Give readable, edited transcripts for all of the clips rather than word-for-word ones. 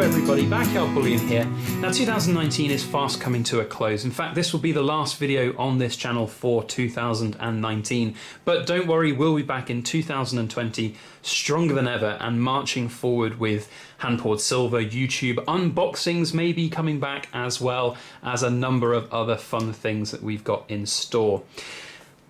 everybody, Backyard Bullion here. Now 2019 is fast coming to a close. In fact, this will be the last video on this channel for 2019. But don't worry, we'll be back in 2020 stronger than ever and marching forward with hand-poured silver, YouTube unboxings maybe coming back, as well as a number of other fun things that we've got in store.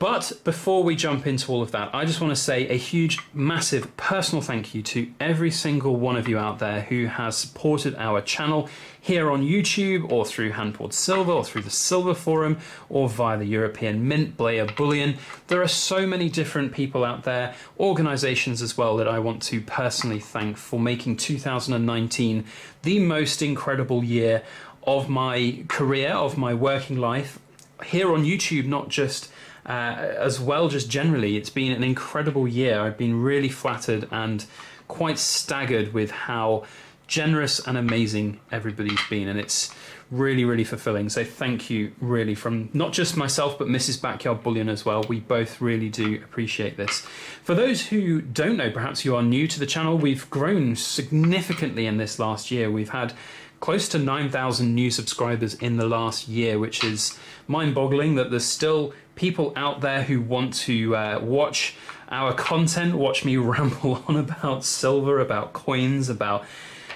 But before we jump into all of that, I just want to say a huge, massive personal thank you to every single one of you out there who has supported our channel here on YouTube, or through Hand-Poured Silver, or through the Silver Forum, or via the European Mint, BYB, Bullion. There are so many different people out there, organizations as well, that I want to personally thank for making 2019 the most incredible year of my career, of my working life, here on YouTube, not just as well, just generally. It's been an incredible year. I've been really flattered and quite staggered with how generous and amazing everybody's been, and it's really, really fulfilling. So thank you, really, from not just myself, but Mrs. Backyard Bullion as well. We both really do appreciate this. For those who don't know, perhaps you are new to the channel, we've grown significantly in this last year. We've had close to 9,000 new subscribers in the last year, which is mind-boggling that there's still people out there who want to watch our content, watch me ramble on about silver, about coins, about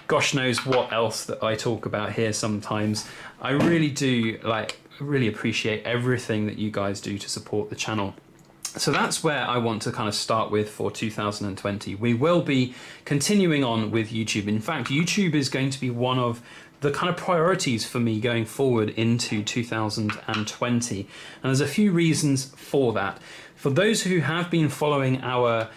gosh knows what else that I talk about here sometimes. I really do really appreciate everything that you guys do to support the channel. So that's where I want to kind of start with for 2020. We will be continuing on with YouTube. In fact, YouTube is going to be one of the kind of priorities for me going forward into 2020. And there's a few reasons for that. For those who have been following our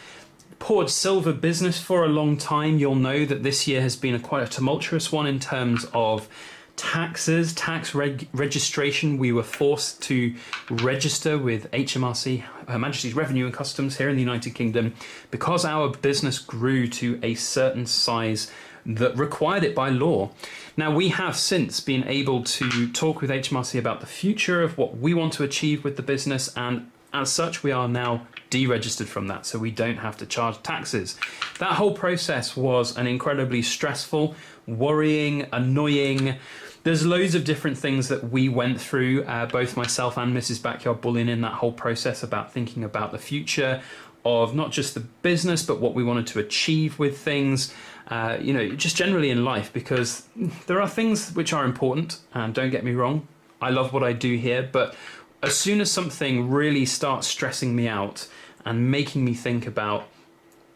poured silver business for a long time, you'll know that this year has been quite a tumultuous one in terms of taxes, registration. We were forced to register with HMRC, Her Majesty's Revenue and Customs here in the United Kingdom, because our business grew to a certain size that required it by law. Now, we have since been able to talk with HMRC about the future of what we want to achieve with the business, and as such, we are now deregistered from that, so we don't have to charge taxes. That whole process was an incredibly stressful, worrying, annoying. There's loads of different things that we went through, both myself and Mrs. Backyard Bullion, in that whole process about thinking about the future of not just the business, but what we wanted to achieve with things, you know, just generally in life, because there are things which are important, and don't get me wrong, I love what I do here, but as soon as something really starts stressing me out and making me think about,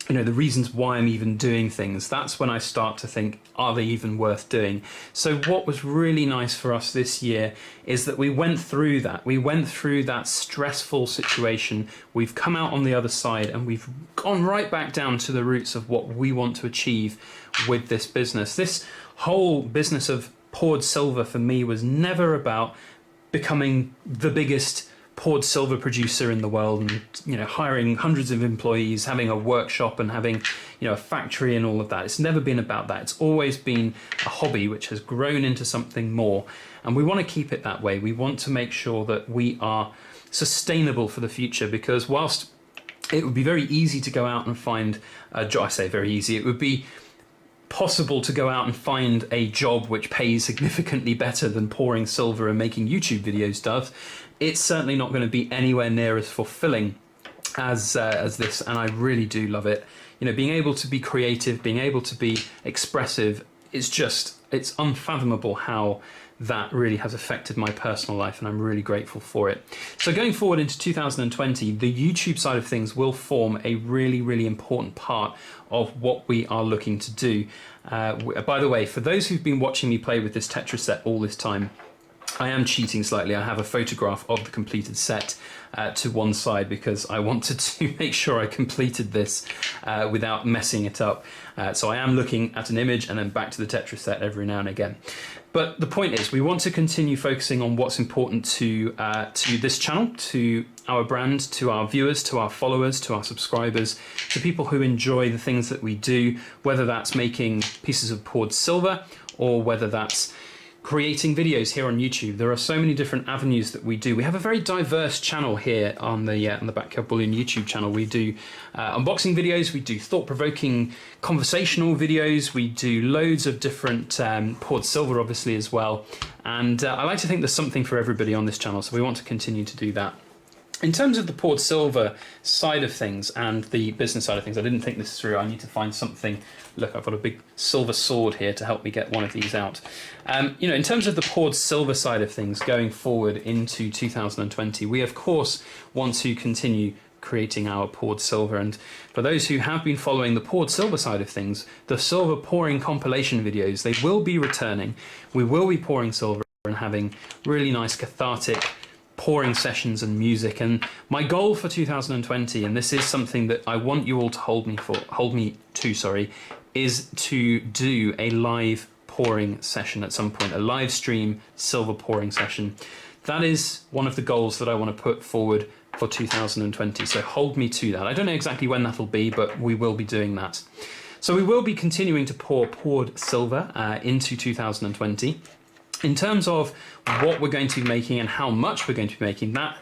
you know, the reasons why I'm even doing things, that's when I start to think, are they even worth doing? So what was really nice for us this year is that we went through that. We went through that stressful situation. We've come out on the other side, and we've gone right back down to the roots of what we want to achieve with this business. This whole business of poured silver for me was never about becoming the biggest poured silver producer in the world and, you know, hiring hundreds of employees, having a workshop and having, you know, a factory and all of that. It's never been about that. It's always been a hobby which has grown into something more, and we want to keep it that way. We want to make sure that we are sustainable for the future, because whilst it would be very easy to go out and find a job, I say very easy, it would be possible to go out and find a job which pays significantly better than pouring silver and making YouTube videos does, it's certainly not going to be anywhere near as fulfilling as this, and I really do love it. You know, being able to be creative, being able to be expressive, it's unfathomable how that really has affected my personal life, and I'm really grateful for it. So going forward into 2020, the YouTube side of things will form a really, really important part of what we are looking to do. By the way, for those who've been watching me play with this Tetris set all this time, I am cheating slightly. I have a photograph of the completed set to one side, because I wanted to make sure I completed this without messing it up. So I am looking at an image and then back to the Tetris set every now and again. But the point is, we want to continue focusing on what's important to this channel, to our brand, to our viewers, to our followers, to our subscribers, to people who enjoy the things that we do, whether that's making pieces of poured silver, or whether that's creating videos here on YouTube. There are so many different avenues that we do. We have a very diverse channel here on the Backyard Bullion YouTube channel. We do unboxing videos, we do thought-provoking conversational videos, we do loads of different poured silver obviously as well, and I like to think there's something for everybody on this channel, so we want to continue to do that. In terms of the poured silver side of things and the business side of things, I didn't think this through. I need to find something. Look, I've got a big silver sword here to help me get one of these out. In terms of the poured silver side of things going forward into 2020, we of course want to continue creating our poured silver. And for those who have been following the poured silver side of things, the silver pouring compilation videos, they will be returning. We will be pouring silver and having really nice cathartic pouring sessions and music. And my goal for 2020, and this is something that I want you all to hold me to, is to do a live pouring session at some point, a live stream silver pouring session. That is one of the goals that I want to put forward for 2020. So hold me to that. I don't know exactly when that'll be, but we will be doing that. So we will be continuing to pour poured silver into 2020. In terms of what we're going to be making and how much we're going to be making, that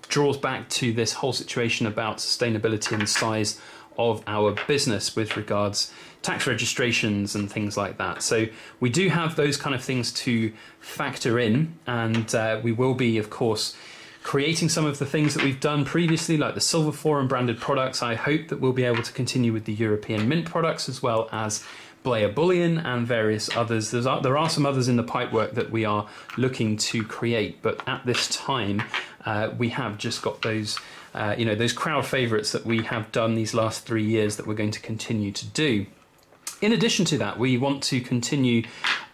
draws back to this whole situation about sustainability and the size of our business with regards tax registrations and things like that. So we do have those kind of things to factor in, and we will be, of course, creating some of the things that we've done previously, like the Silver Forum branded products. I hope that we'll be able to continue with the European Mint products, as well as Bullion and various others. There are some others in the pipework that we are looking to create, but at this time we have just got those those crowd favorites that we have done these last 3 years that we're going to continue to do. In addition to that, we want to continue.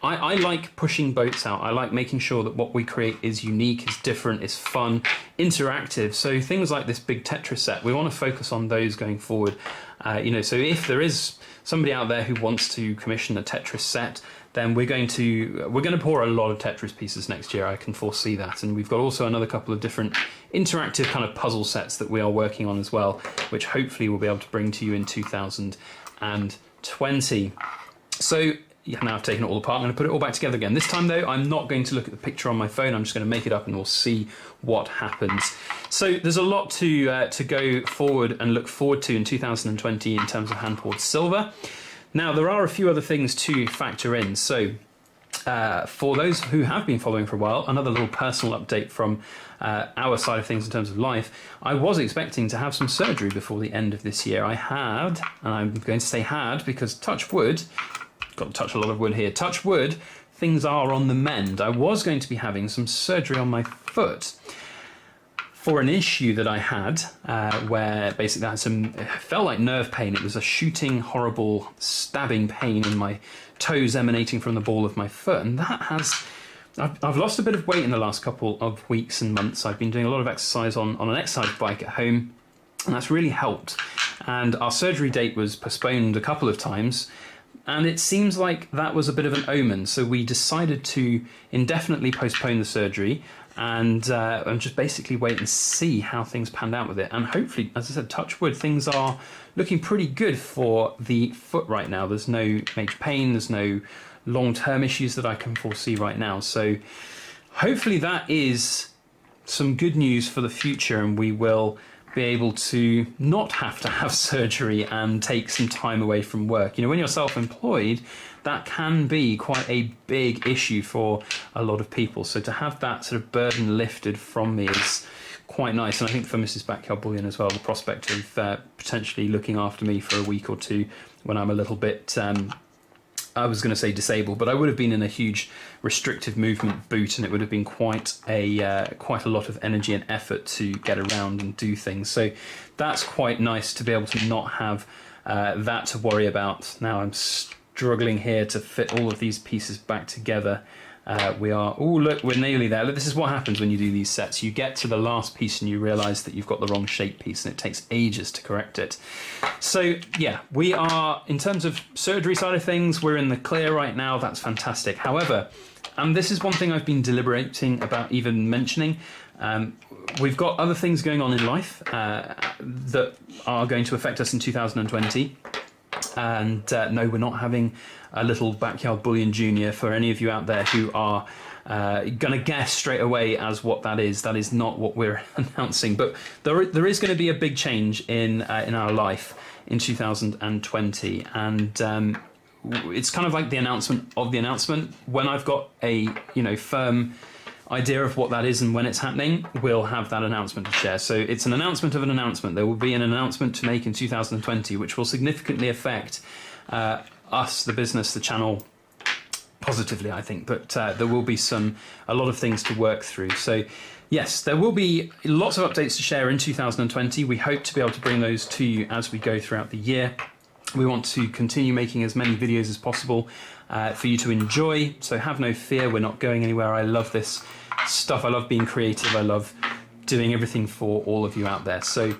I like pushing boats out. I like making sure that what we create is unique, is different, is fun, interactive. So things like this big Tetris set, we want to focus on those going forward. So if there is somebody out there who wants to commission a Tetris set, then we're going to pour a lot of Tetris pieces next year. I can foresee that. And we've got also another couple of different interactive kind of puzzle sets that we are working on as well, which hopefully we'll be able to bring to you in 2020. So now I've taken it all apart, I'm going to put it all back together again. This time though, I'm not going to look at the picture on my phone, I'm just going to make it up and we'll see what happens. So there's a lot to go forward and look forward to in 2020 in terms of hand poured silver. Now there are a few other things to factor in. So for those who have been following for a while, another little personal update from our side of things in terms of life. I was expecting to have some surgery before the end of this year. I had, and I'm going to say had because touch wood, got to touch a lot of wood here, touch wood, things are on the mend. I was going to be having some surgery on my foot for an issue that I had where basically I had it felt like nerve pain. It was a shooting, horrible, stabbing pain in my toes emanating from the ball of my foot. And that has, I've lost a bit of weight in the last couple of weeks and months. I've been doing a lot of exercise on an exercise bike at home, and that's really helped. And our surgery date was postponed a couple of times, and it seems like that was a bit of an omen. So we decided to indefinitely postpone the surgery and just basically wait and see how things panned out with it. And hopefully, as I said, touch wood, things are looking pretty good for the foot right now. There's no major pain, there's no long-term issues that I can foresee right now. So hopefully that is some good news for the future, and we will be able to not have to have surgery and take some time away from work. You know, when you're self-employed, that can be quite a big issue for a lot of people. So to have that sort of burden lifted from me is quite nice. And I think for Mrs. Backyard Bullion as well, the prospect of potentially looking after me for a week or two when I'm a little bit, I was going to say disabled, but I would have been in a huge restrictive movement boot, and it would have been quite a lot of energy and effort to get around and do things. So that's quite nice to be able to not have that to worry about. Now I'm struggling here to fit all of these pieces back together. We are, oh look, we're nearly there. Look, this is what happens when you do these sets. You get to the last piece and you realise that you've got the wrong shape piece, and it takes ages to correct it. So yeah, we are, in terms of surgery side of things, we're in the clear right now. That's fantastic. However, and this is one thing I've been deliberating about even mentioning, we've got other things going on in life that are going to affect us in 2020. And no, we're not having a little Backyard Bullion Junior. For any of you out there who are going to guess straight away as what that is not what we're announcing. But there is going to be a big change in our life in 2020, and it's kind of like the announcement of the announcement. When I've got a firm idea of what that is and when it's happening, we'll have that announcement to share. So it's an announcement of an announcement. There will be an announcement to make in 2020, which will significantly affect us, the business, the channel, positively, I think. But there will be a lot of things to work through. So yes, there will be lots of updates to share in 2020. We hope to be able to bring those to you as we go throughout the year. We want to continue making as many videos as possible for you to enjoy. So have no fear, we're not going anywhere. I love this stuff. I love being creative. I love doing everything for all of you out there. So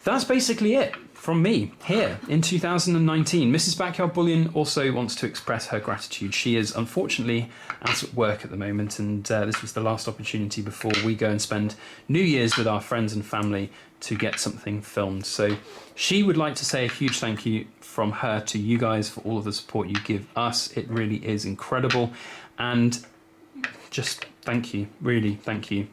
that's basically it from me here in 2019. Mrs. Backyard Bullion also wants to express her gratitude. She is unfortunately out at work at the moment, and this was the last opportunity before we go and spend New Year's with our friends and family to get something filmed. So she would like to say a huge thank you from her to you guys for all of the support you give us. It really is incredible, and just thank you, really thank you.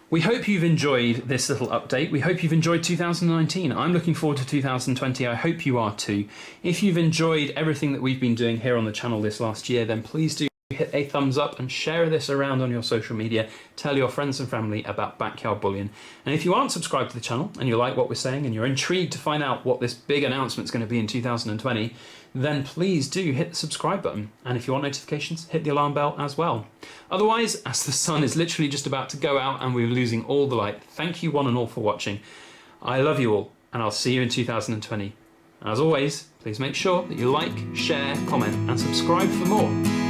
We hope you've enjoyed this little update. We hope you've enjoyed 2019. I'm looking forward to 2020. I hope you are too. If you've enjoyed everything that we've been doing here on the channel this last year, then please do hit a thumbs up and share this around on your social media. Tell your friends and family about Backyard Bullion. And if you aren't subscribed to the channel and you like what we're saying and you're intrigued to find out what this big announcement is going to be in 2020, then please do hit the subscribe button. And if you want notifications, hit the alarm bell as well. Otherwise, as the sun is literally just about to go out and we're losing all the light, thank you one and all for watching. I love you all, and I'll see you in 2020. And as always, please make sure that you like, share, comment, and subscribe for more.